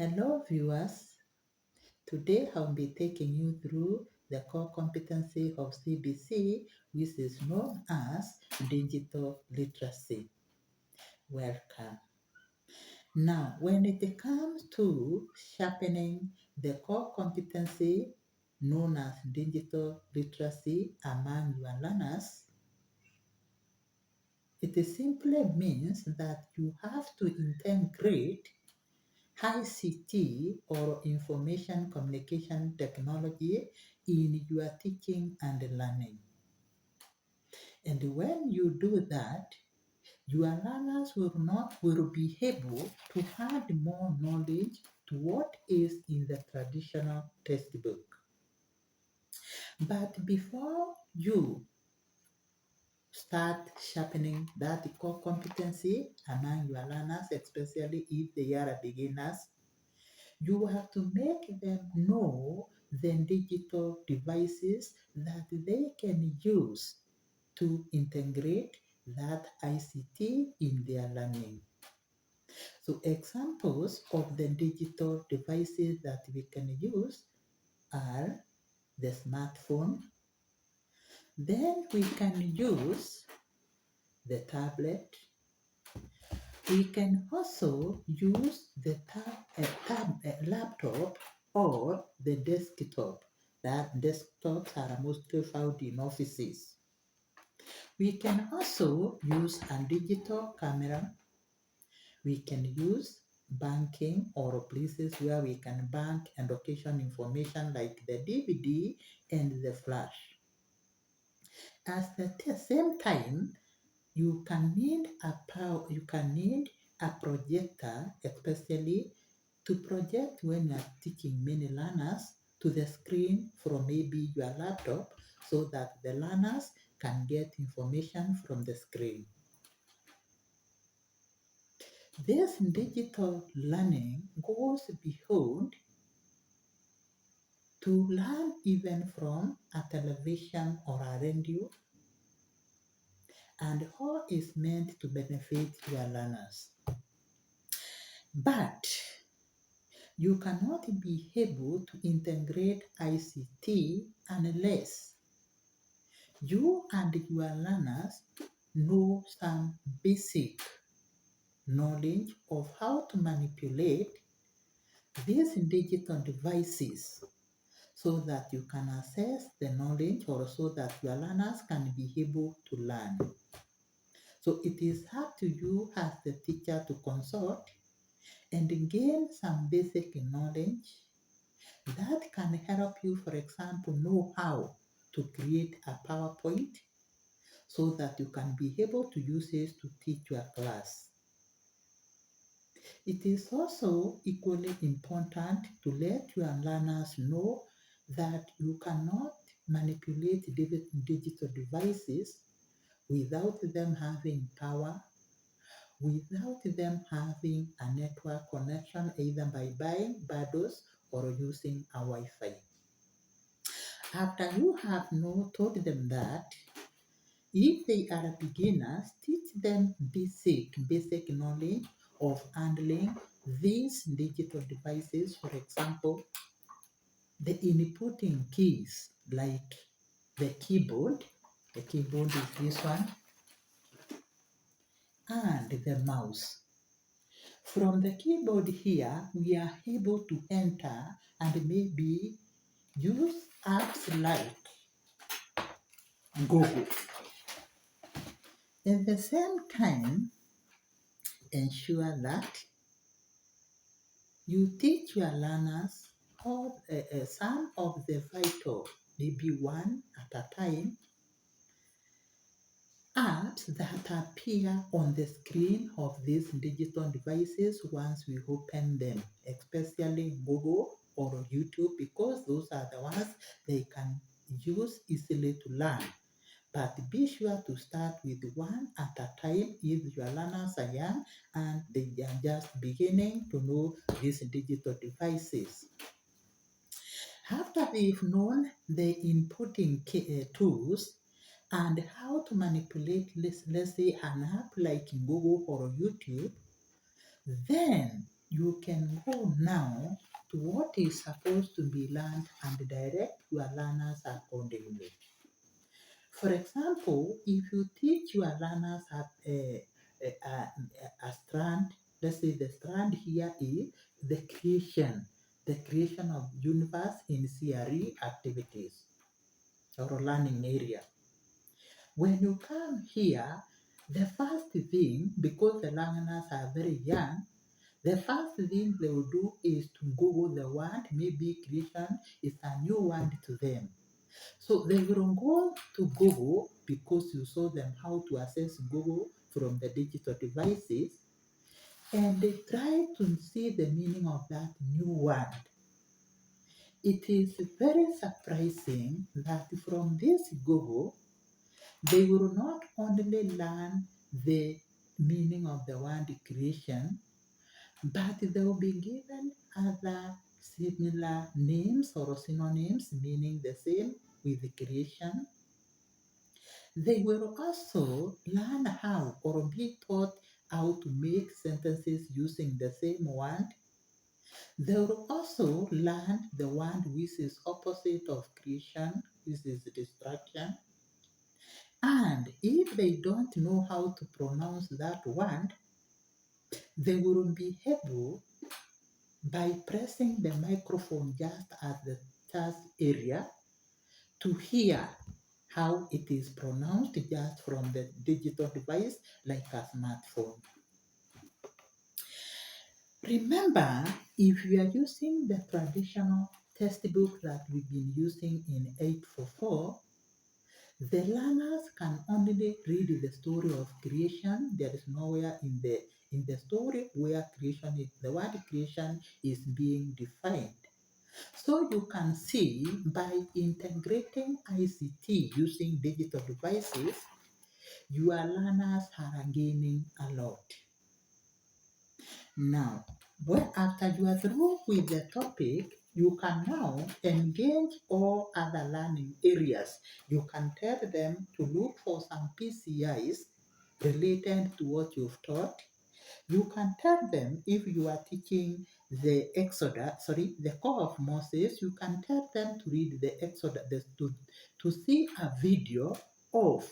Hello, viewers. Today I'll be taking you through the core competency of C.B.C, which is known as digital literacy. Welcome. Now, when it comes to sharpening the core competency known as digital literacy among your learners, it simply means that you have to integrate ICT or information communication technology in your teaching and learning. And when you do that, your learners will be able to add more knowledge to what is in the traditional textbook. But before you start sharpening that core competency among your learners, especially if they are beginners, you have to make them know the digital devices that they can use to integrate that ICT in their learning. So examples of the digital devices that we can use are the smartphone. Then we can use the tablet. We can also use the laptop or the desktop. That desktops are mostly found in offices. We can also use a digital camera. We can use banking or places where we can bank and occasion information like the DVD and the flash. At the same time, you can need a projector, especially to project when you are teaching many learners to the screen from maybe your laptop so that the learners can get information from the screen. This digital learning goes beyond to learn even from a television or a radio, and all is meant to benefit your learners. But you cannot be able to integrate ICT unless you and your learners know some basic knowledge of how to manipulate these digital devices so that you can access the knowledge or so that your learners can be able to learn. So it is up to you as the teacher to consult and gain some basic knowledge that can help you, for example, know how to create a PowerPoint so that you can be able to use it to teach your class. It is also equally important to let your learners know that you cannot manipulate digital devices without them having power, without them having a network connection either by buying bundles or using a Wi-Fi. After you have told them that, if they are beginners, teach them basic knowledge of handling these digital devices. For example, the inputting keys like the keyboard is this one, and the mouse. From the keyboard here, we are able to enter and maybe use apps like Google. At the same time, ensure that you teach your learners some of the vital, maybe one at a time, apps that appear on the screen of these digital devices once we open them, especially Google or YouTube, because those are the ones they can use easily to learn. But be sure to start with one at a time if your learners are young and they are just beginning to know these digital devices. After they've known the inputting tools and how to manipulate, let's say, an app like Google or YouTube, then you can go now to what is supposed to be learned and direct your learners accordingly. For example, if you teach your learners a strand, let's say the strand here is the creation of universe in CRE activities or learning area. When you come here, the first thing, because the learners are very young, the first thing they will do is to Google the word. Maybe creation is a new word to them. So they will go to Google because you show them how to access Google from the digital devices, and they try to see the meaning of that new word. It is very surprising that from this Google, they will not only learn the meaning of the word creation, but they will be given other similar names or synonyms meaning the same with creation. They will also learn how or be taught how to make sentences using the same word. They will also learn the word which is opposite of creation, which is destruction. And if they don't know how to pronounce that word, they will be able, by pressing the microphone just at the task area, to hear how it is pronounced just from the digital device like a smartphone. Remember, if you are using the traditional textbook that we've been using in 844, the learners can only read the story of creation. There is nowhere in the story where creation is, the word creation is being defined. So you can see by integrating ICT using digital devices, your learners are gaining a lot. Now, after you are through with the topic, you can now engage all other learning areas. You can tell them to look for some PCIs related to what you've taught. You can tell them if you are teaching the call of Moses, you can tell them to read the Exodus, to see a video of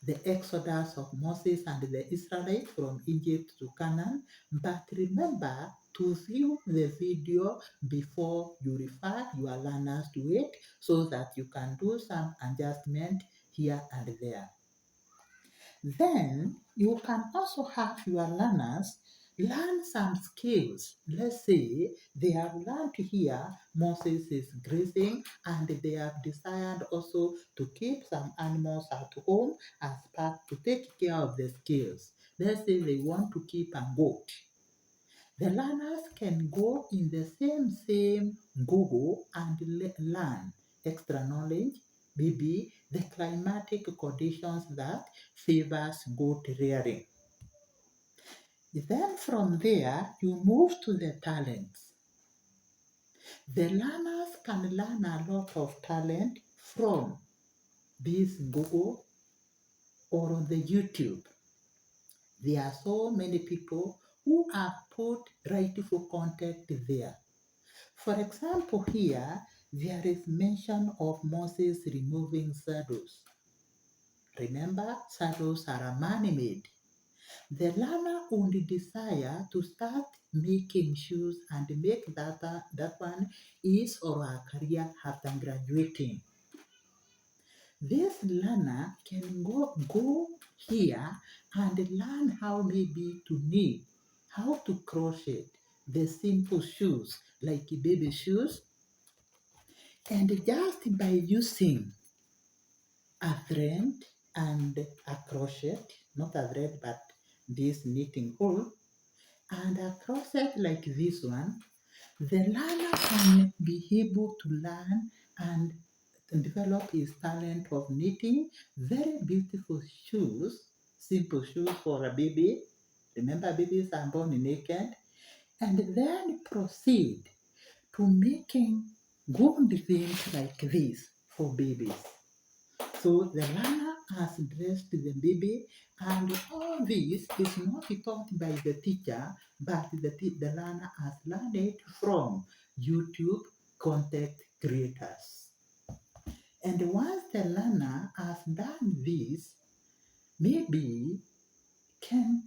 the exodus of Moses and the Israelites from Egypt to Canaan. But remember to view the video before you refer your learners to it so that you can do some adjustment here and there. Then you can also have your learners learn some skills. Let's say they have learned here Moses is grazing and they have decided also to keep some animals at home as part to take care of the skills. Let's say they want to keep a goat. The learners can go in the same Google and learn extra knowledge, maybe the climatic conditions that favors goat rearing. Then from there, you move to the talents. The learners can learn a lot of talent from this Google or on the YouTube. There are so many people who have put rightful content there. For example, here there is mention of Moses removing saddles. Remember, saddles are man-made. The learner only desire to start making shoes and make that one is or a career after graduating. This learner can go here and learn how maybe to knit, how to crochet the simple shoes like baby shoes, and just by using a thread and a crochet, not a thread but this knitting hole, and a crochet like this one, the learner can be able to learn and develop his talent of knitting very beautiful shoes, simple shoes for a baby. Remember, babies are born naked, and then proceed to making good things like this for babies. So the learner as dressed the baby, and all this is not taught by the teacher, but the learner has learned it from YouTube content creators. And once the learner has done this, maybe can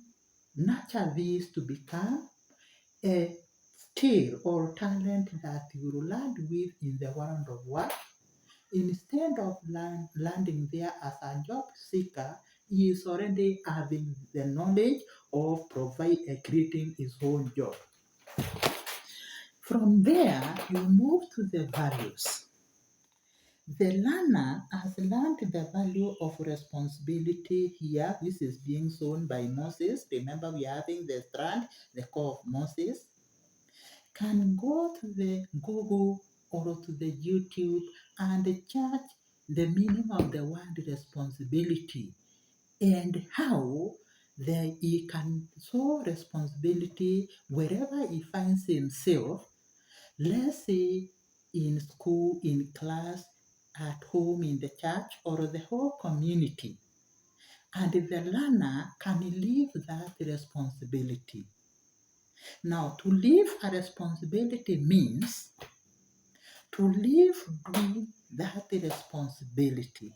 nurture this to become a skill or talent that you will land with in the world of work. Instead of landing there as a job seeker, he is already having the knowledge of creating his own job. From there, you move to the values. The learner has learned the value of responsibility here. This is being shown by Moses. Remember, we are having the strand, the core of Moses. Can go to the Google or to the YouTube and check the meaning of the word responsibility and how he can show responsibility wherever he finds himself, let's say in school, in class, at home, in the church, or the whole community. And the learner can live that responsibility. Now, to live a responsibility means to live doing that responsibility.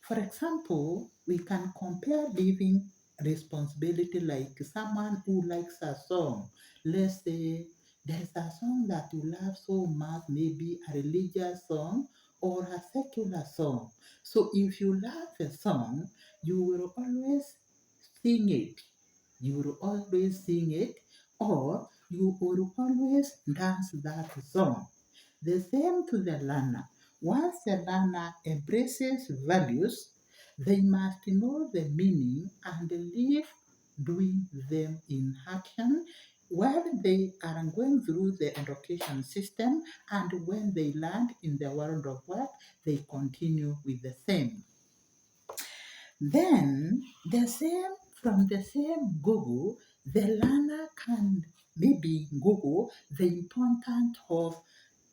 For example, we can compare living responsibility like someone who likes a song. Let's say there's a song that you love so much, maybe a religious song or a secular song. So if you love a song, you will always sing it. You will always sing it, or you will always dance that song. The same to the learner. Once the learner embraces values, they must know the meaning and live doing them in action when they are going through the education system, and when they land in the world of work, they continue with the same. Then from the same Google, the learner can maybe Google the importance of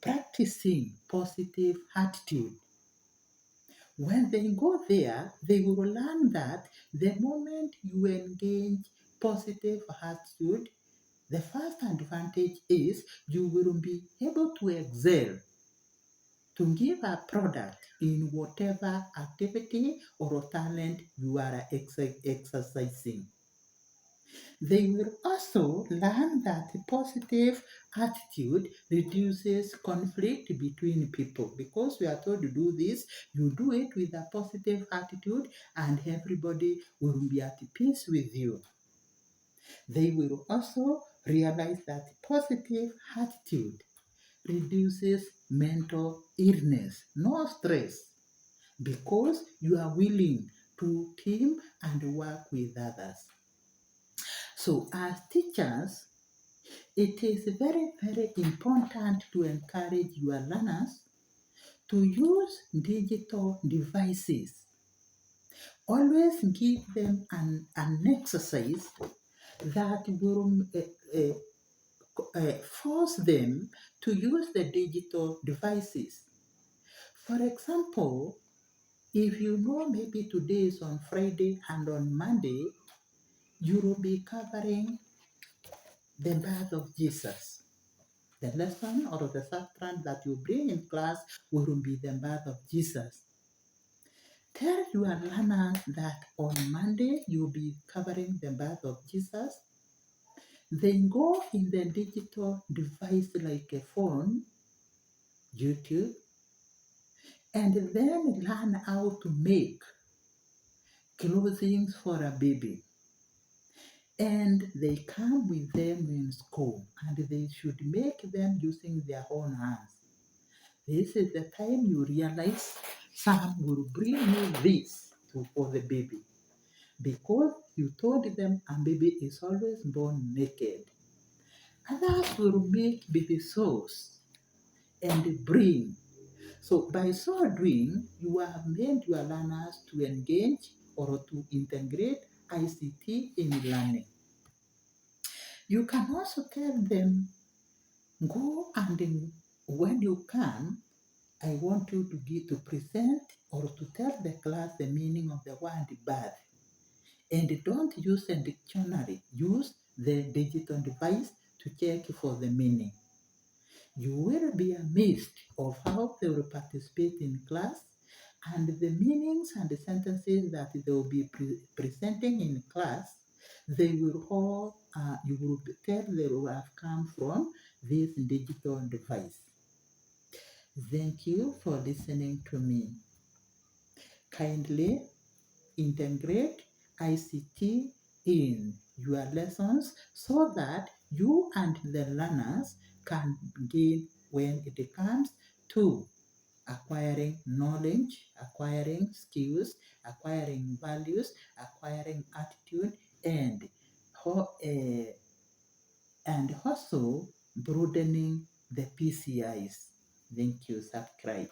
practicing positive attitude. When they go there, they will learn that the moment you engage positive attitude, the first advantage is you will be able to excel, to give a product in whatever activity or talent you are exercising. They will also learn that a positive attitude reduces conflict between people, because we are told to do this, you do it with a positive attitude and everybody will be at peace with you. They will also realize that positive attitude reduces mental illness, no stress, because you are willing to team and work with others. So as teachers, it is very, very important to encourage your learners to use digital devices. Always give them an exercise that will force them to use the digital devices. For example, if you know maybe today is on Friday and on Monday, you will be covering the birth of Jesus. The lesson or the substance that you bring in class will be the birth of Jesus. Tell your learners that on Monday you'll be covering the birth of Jesus. Then go in the digital device like a phone, YouTube, and then learn how to make clothing for a baby. And they come with them in school, and they should make them using their own hands. This is the time you realize some will bring you this for the baby, because you told them a baby is always born naked. Others will make baby sauce and bring. So by so doing, you have made your learners to engage or to integrate ICT in learning. You can also tell them, go and when you come, I want you to present or to tell the class the meaning of the word birth. And don't use a dictionary. Use the digital device to check for the meaning. You will be amazed of how they will participate in class and the meanings and the sentences that they will be presenting in class. They will all, you will tell they will have come from this digital device. Thank you for listening to me. Kindly integrate ICT in your lessons so that you and the learners can gain when it comes to acquiring knowledge, acquiring skills, acquiring values, acquiring attitude, and and also broadening the PCIs. Thank you. Subscribe.